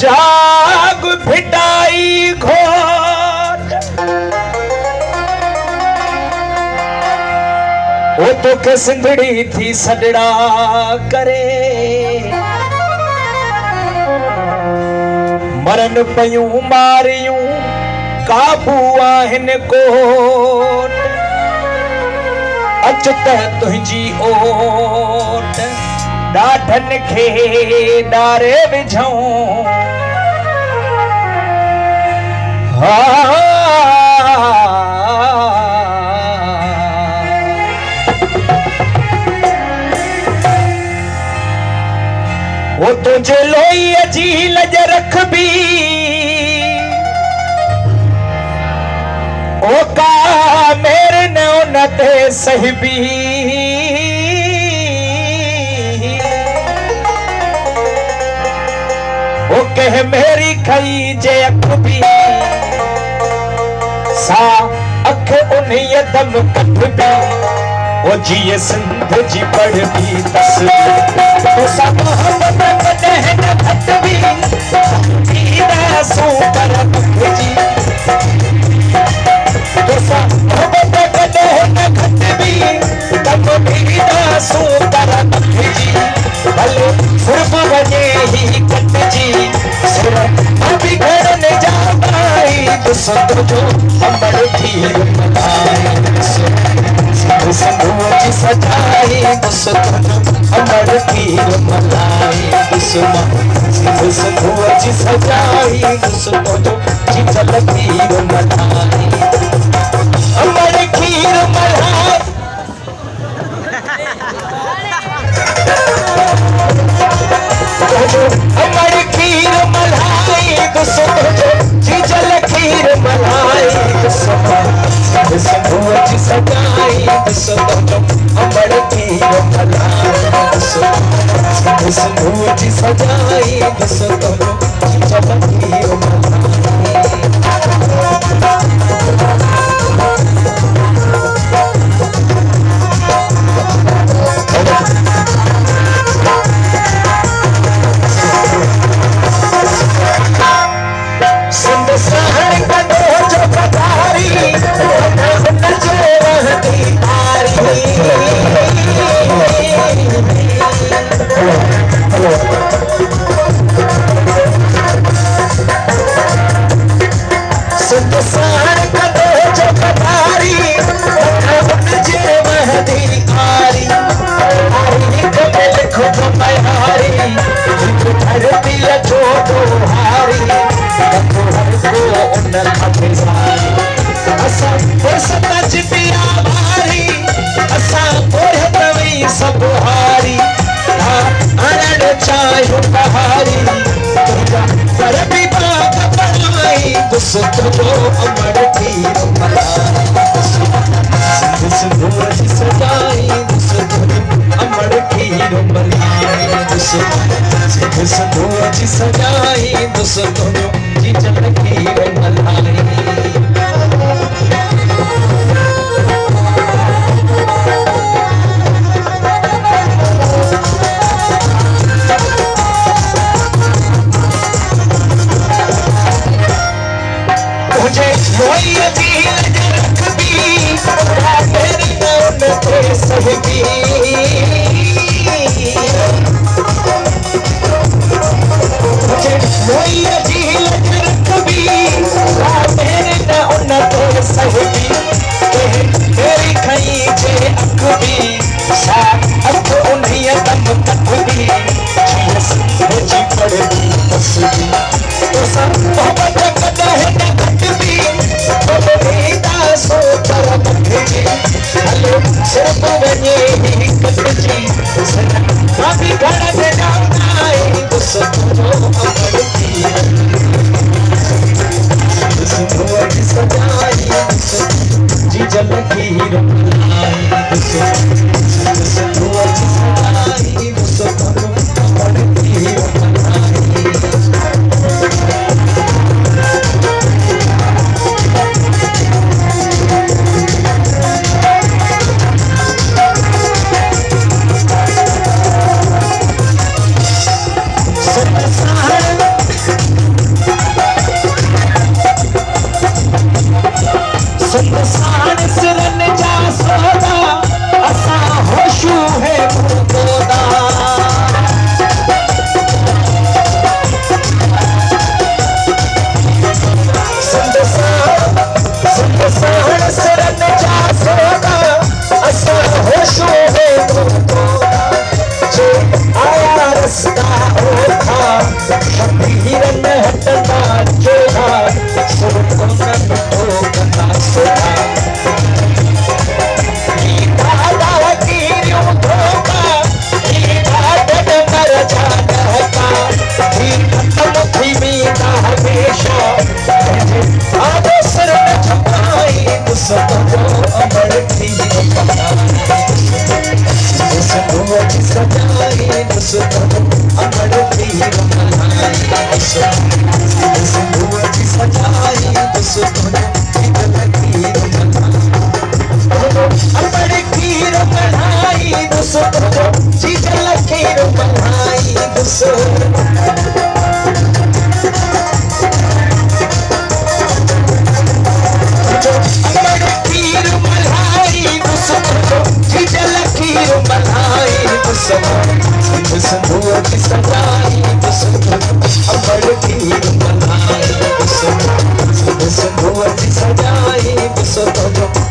जाग भिटाई घोट वो तो के सिंधड़ी थी सडड़ा करे मरन पयूं मारियूं काबू आहिन कोट अच त तुंहिंजी ओट ॾाढन खे ॾारे विझऊं वो तुझे लोई जी लज रखबी ओ का मेरे न उनते सहबी ओ कह मेरी खई जे अख भी सा अख उन्हीं दम कटबी ओ जी सिंध जी पढ़बी तस्वीर तो सा मोहब्बत कदह न घटबी दीदा सो पर जी तो सा मोहब्बत कदह न घटबी दम दीदा सो पर जी भले सुरप वने ही कट जी सुर अभी घर न जा पाई दुसत जो अमर खीर मलाई संधू जी सजाई दुसत जो अमर खीर मलाई संधू जी सजाई दुसत जो जीतल खीर मलाई अमर खीर मलाई अमर खीर मलाई दुसत जो जीतल खीर मलाई संधू जी सजाई दुसत जो अमर खीर मलाई संधू जी सजाई दुसत जो जीतल खीर मलाई अमर खीर मलाई संधू जी सजाई अमर खीर मलाई संधू जी सजाई जीतल खीर मलाई सुनसान सिरन जा सौदा असा होशू है मुर्दोदा सुनसान सिरन जा सौदा असा होशू है मुर्दोदा जे आया रस्ता ओखा शबीरन हटना जोधा सुरतो न मिठो कना सोधा सिंधुआ की सजाई अमर खीर मलाई सिंधुआ की सजाई